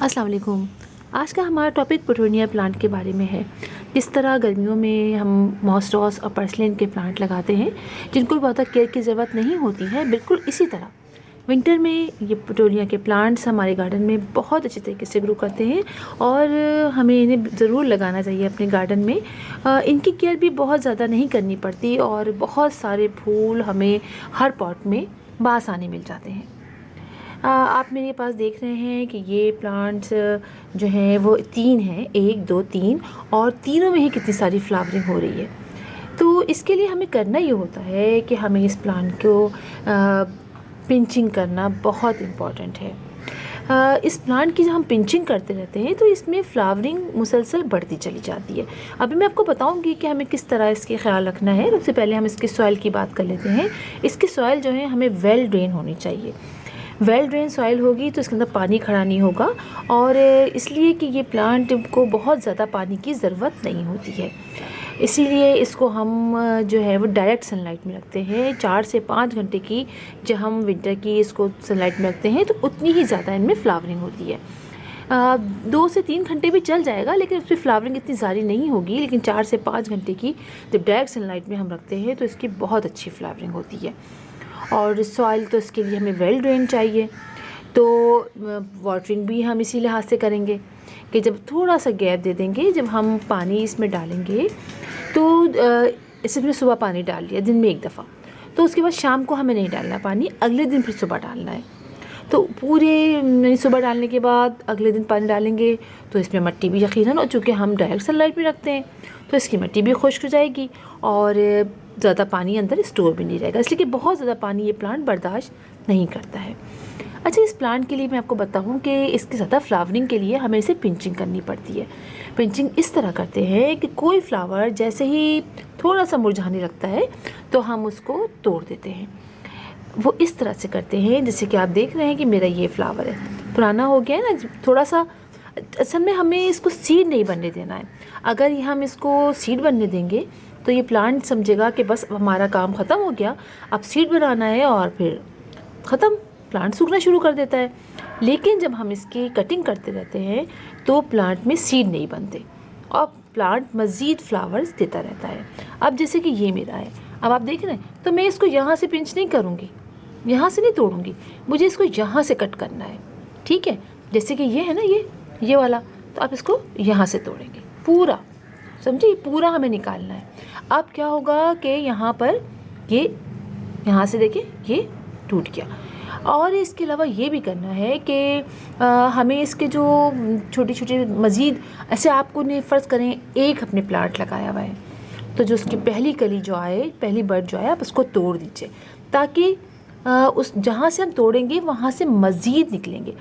अस्सलाम वालेकुम। आज का हमारा टॉपिक पिटूनिया प्लांट के बारे में है। किस तरह गर्मियों में हम मॉस रॉस और पर्सलिन के प्लांट लगाते हैं जिनको बहुत केयर की ज़रूरत नहीं होती है, बिल्कुल इसी तरह विंटर में ये पिटूनिया के प्लांट्स हमारे गार्डन में बहुत अच्छे तरीके से ग्रो करते हैं और हमें इन्हें ज़रूर लगाना चाहिए अपने गार्डन में। इनकी केयर भी बहुत ज़्यादा नहीं करनी पड़ती और बहुत सारे फूल हमें हर पॉट में बआसानी मिल जाते हैं। आप मेरे पास देख रहे हैं कि ये प्लांट्स जो हैं वो 3 हैं, 1 2 3, और तीनों में ही कितनी सारी फ्लावरिंग हो रही है। तो इसके लिए हमें करना ये होता है कि हमें इस प्लांट को पिंचिंग करना बहुत इम्पॉर्टेंट है। इस प्लांट की जब हम पिंचिंग करते रहते हैं तो इसमें फ्लावरिंग मुसलसल बढ़ती चली जाती है। अभी मैं आपको बताऊंगी कि हमें किस तरह इसके ख्याल रखना है। सबसे पहले हम इसके सॉइल की बात कर लेते हैं। इसकी सॉइल जो है हमें वेल ड्रेन होनी चाहिए। वेल ड्रेन सॉइल होगी तो इसके अंदर पानी खड़ा नहीं होगा, और इसलिए कि ये प्लांट को बहुत ज़्यादा पानी की ज़रूरत नहीं होती है। इसीलिए इसको हम जो है वो डायरेक्ट सनलाइट में रखते हैं। 4 से 5 घंटे की जब हम विंटर की इसको सनलाइट में रखते हैं तो उतनी ही ज़्यादा इनमें फ्लावरिंग होती है। 2 से 3 घंटे भी चल जाएगा, लेकिन उसमें फ्लावरिंग इतनी ज़्यादा नहीं होगी। लेकिन 4 से 5 घंटे की जब डायरेक्ट सनलाइट में हम रखते हैं तो इसकी बहुत अच्छी फ्लावरिंग होती है। और सॉइल तो इसके लिए हमें वेल ड्रेन चाहिए। तो वाटरिंग भी हम इसी लिहाज से करेंगे कि जब थोड़ा सा गैप दे देंगे, जब हम पानी इसमें डालेंगे तो इसमें सुबह पानी डाल लिया दिन में 1 दफ़ा, तो उसके बाद शाम को हमें नहीं डालना पानी, अगले दिन फिर सुबह डालना है। तो पूरे सुबह डालने के बाद अगले दिन पानी डालेंगे तो इसमें मिट्टी भी यकीनन, और चूँकि हम डायरेक्ट सनलाइट में रखते हैं तो इसकी मिट्टी भी खुश्क हो जाएगी और ज़्यादा पानी अंदर स्टोर भी नहीं रहेगा, इसलिए कि बहुत ज़्यादा पानी ये प्लांट बर्दाश्त नहीं करता है। अच्छा, इस प्लांट के लिए मैं आपको बताऊं कि इसकी ज़्यादा फ्लावरिंग के लिए हमें इसे पिंचिंग करनी पड़ती है। पिंचिंग इस तरह करते हैं कि कोई फ्लावर जैसे ही थोड़ा सा मुरझाने लगता है तो हम उसको तोड़ देते हैं। वो इस तरह से करते हैं जैसे कि आप देख रहे हैं कि मेरा ये फ्लावर है, पुराना हो गया है ना थोड़ा सा। असल में हमें इसको सीड नहीं बनने देना है। अगर ये हम इसको सीड बनने देंगे तो ये प्लांट समझेगा कि बस हमारा काम ख़त्म हो गया, अब सीड बनाना है, और फिर ख़त्म, प्लांट सूखना शुरू कर देता है। लेकिन जब हम इसकी कटिंग करते रहते हैं तो प्लांट में सीड नहीं बनते और प्लांट मज़ीद फ्लावर्स देता रहता है। अब जैसे कि ये मेरा है, अब आप देख रहे हैं, तो मैं इसको यहाँ से पिंच नहीं करूँगी, यहाँ से नहीं तोड़ूँगी, मुझे इसको यहाँ से कट करना है। ठीक है, जैसे कि ये है ना, ये वाला, तो आप इसको यहाँ से तोड़ेंगे पूरा, समझिए, पूरा हमें निकालना है। अब क्या होगा कि यहाँ पर ये, यहाँ से देखिए ये टूट गया। और इसके अलावा ये भी करना है कि हमें इसके जो छोटी छोटी मज़ीद ऐसे, आपको ने फ़र्ज़ करें एक अपने प्लांट लगाया हुआ है तो जो उसकी पहली कली जो आए, पहली बर्ड जो आए, आप उसको तोड़ दीजिए ताकि उस जहाँ से हम तोड़ेंगे वहाँ से मज़ीद निकलेंगे।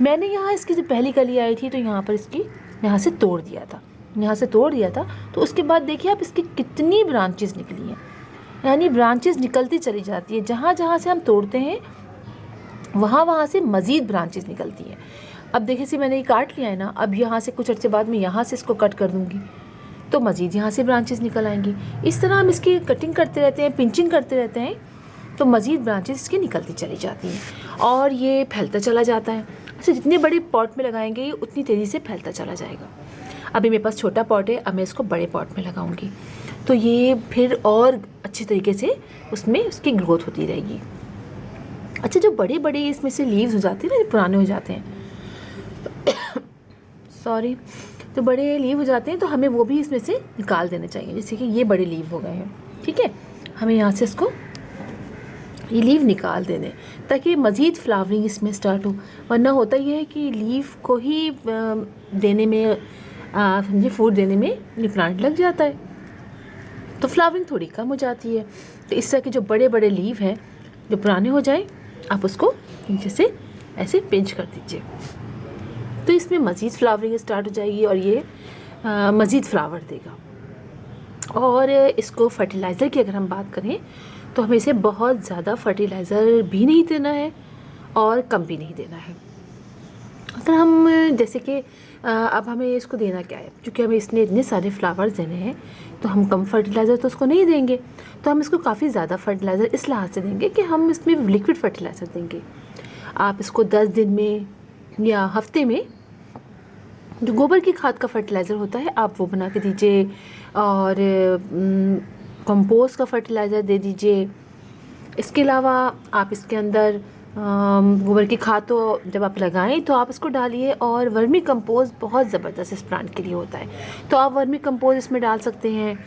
मैंने यहाँ इसकी जो पहली कली आई थी तो यहाँ पर इसकी यहाँ से तोड़ दिया था, यहाँ से तोड़ दिया था। तो उसके बाद देखिए आप इसकी कितनी ब्रांचेस निकली हैं, यानी ब्रांचेस निकलती चली जाती है। जहाँ जहाँ से हम तोड़ते हैं वहाँ से मज़ीद ब्रांचेस निकलती हैं। अब देखिए सी मैंने ये काट लिया है ना, अब यहाँ से कुछ अर्से बाद मैं यहाँ से इसको कट कर दूँगी तो मज़ीद यहाँ से ब्रांचेस निकल आएंगी। इस तरह हम इसकी कटिंग करते रहते हैं, पिंचिंग करते रहते हैं, तो मज़ीद ब्रांचेस इसकी निकलती चली जाती हैं और ये फैलता चला जाता है। अच्छा, जितने बड़े पॉट में लगाएंगे ये उतनी तेज़ी से फैलता चला जाएगा। अभी मेरे पास छोटा पॉट है, अब मैं इसको बड़े पॉट में लगाऊंगी तो ये फिर और अच्छे तरीके से उसमें उसकी ग्रोथ होती रहेगी। अच्छा, जो बड़े बड़े इसमें से लीव्स हो जाते हैं ना, पुराने हो जाते हैं सॉरी, तो बड़े लीव हो जाते हैं तो हमें वो भी इसमें से निकाल देने चाहिए। जैसे कि ये बड़े लीव हो गए हैं, ठीक है, हमें यहाँ से इसको ये लीव निकाल देने ताकि मज़ीद फ्लावरिंग इसमें स्टार्ट हो। वरना होता ये है कि लीव को ही देने में, समझिए फूड देने में ये प्लांट लग जाता है तो फ्लावरिंग थोड़ी कम हो जाती है। तो इस तरह के जो बड़े बड़े लीव हैं जो पुराने हो जाए, आप उसको नीचे से ऐसे पिंच कर दीजिए तो इसमें मज़ीद फ्लावरिंग स्टार्ट हो जाएगी और ये मज़ीद फ्लावर देगा। और इसको फर्टिलाइज़र की अगर हम बात करें तो हमें इसे बहुत ज़्यादा फर्टिलाइज़र भी नहीं देना है और कम भी नहीं देना है। अगर हम जैसे कि अब हमें इसको देना क्या है, क्योंकि हमें इसने इतने सारे फ्लावर्स देने हैं तो हम कम फर्टिलाइज़र तो उसको नहीं देंगे, तो हम इसको काफ़ी ज़्यादा फर्टिलाइज़र इस लिहाज से देंगे कि हम इसमें लिक्विड फर्टिलाइज़र देंगे। आप इसको 10 दिन में या हफ्ते में जो गोबर की खाद का फर्टिलाइज़र होता है आप वो बना के दीजिए, और कंपोस्ट का फर्टिलाइज़र दे दीजिए। इसके अलावा आप इसके अंदर गोबर की खाद तो जब आप लगाएं तो आप इसको डालिए, और वर्मी कंपोस्ट बहुत ज़बरदस्त इस प्लांट के लिए होता है, तो आप वर्मी कंपोस्ट इसमें डाल सकते हैं,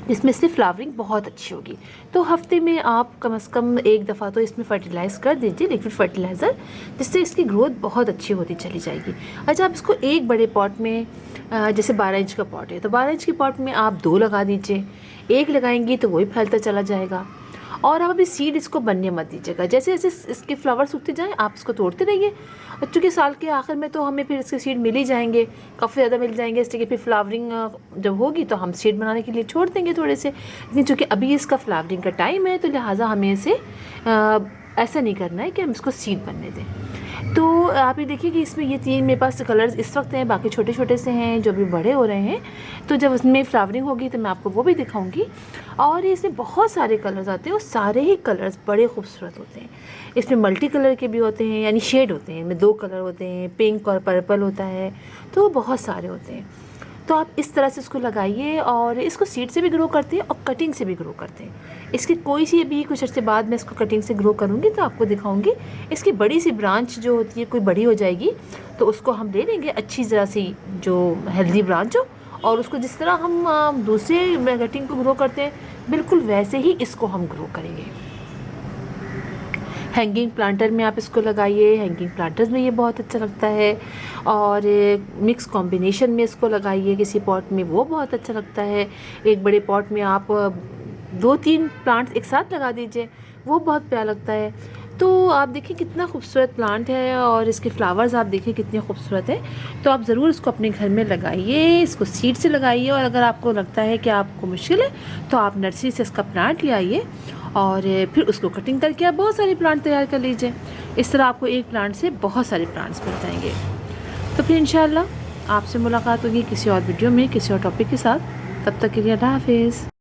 जिसमें से फ्लावरिंग बहुत अच्छी होगी। तो हफ्ते में आप कम से कम एक दफ़ा तो इसमें फर्टिलाइज़ कर दीजिए, लिक्विड फर्टिलाइज़र, जिससे इसकी ग्रोथ बहुत अच्छी होती चली जाएगी। अच्छा, आप इसको एक बड़े पॉट में, जैसे 12 इंच का पॉट है तो 12 इंच के पॉट में आप 2 लगा दीजिए। एक लगाएंगी तो वही फैलता चला जाएगा। और आप अभी सीड इसको बनने मत दीजिएगा, जैसे जैसे इसके फ्लावर्स उगते जाएँ आप इसको तोड़ते रहिए, और चूँकि साल के आखिर में तो हमें फिर इसके सीड मिल ही जाएंगे, काफ़ी ज़्यादा मिल जाएंगे, इसलिए फिर फ्लावरिंग जब होगी तो हम सीड बनाने के लिए छोड़ देंगे थोड़े से। लेकिन चूँकि अभी इसका फ्लावरिंग का टाइम है तो लिहाजा हमें इसे ऐसा नहीं करना है कि हम इसको सीड बनने दें। तो आप ये देखिए कि इसमें ये 3 मेरे पास कलर्स इस वक्त हैं, बाकी छोटे छोटे से हैं जो अभी बड़े हो रहे हैं। तो जब उसमें फ्लावरिंग होगी तो मैं आपको वो भी दिखाऊंगी। और इसमें बहुत सारे कलर्स आते हैं और सारे ही कलर्स बड़े खूबसूरत होते हैं। इसमें मल्टी कलर के भी होते हैं, यानी शेड होते हैं, इनमें 2 कलर होते हैं, पिंक और पर्पल होता है, तो बहुत सारे होते हैं। तो आप इस तरह से इसको लगाइए, और इसको सीड से भी ग्रो करते हैं और कटिंग से भी ग्रो करते हैं। इसकी कोई सी अभी कुछ अर्से बाद मैं इसको कटिंग से ग्रो करूँगी तो आपको दिखाऊंगी। इसकी बड़ी सी ब्रांच जो होती है, कोई बड़ी हो जाएगी तो उसको हम ले लेंगे अच्छी तरह सी, जो हेल्दी ब्रांच हो, और उसको जिस तरह हम दूसरे कटिंग को ग्रो करते हैं बिल्कुल वैसे ही इसको हम ग्रो करेंगे। हैंगिंग प्लांटर में आप इसको लगाइए, हैंगिंग प्लांटर्स में ये बहुत अच्छा लगता है। और मिक्स कॉम्बिनेशन में इसको लगाइए किसी पॉट में, वो बहुत अच्छा लगता है। एक बड़े पॉट में आप 2-3 प्लांट्स एक साथ लगा दीजिए, वो बहुत प्यारा लगता है। तो आप देखिए कितना खूबसूरत प्लांट है, और इसके फ्लावर्स आप देखिए कितने खूबसूरत है। तो आप ज़रूर इसको अपने घर में लगाइए, इसको सीड से लगाइए, और अगर आपको लगता है कि आपको मुश्किल है तो आप नर्सरी से इसका प्लांट ले आइए, और फिर उसको कटिंग करके आप बहुत सारे प्लांट तैयार कर लीजिए। इस तरह आपको एक प्लांट से बहुत सारे प्लांट्स मिल जाएंगे। तो फिर इंशाल्लाह आपसे मुलाकात होगी किसी और वीडियो में किसी और टॉपिक के साथ। तब तक के लिए अल्लाह हाफिज़।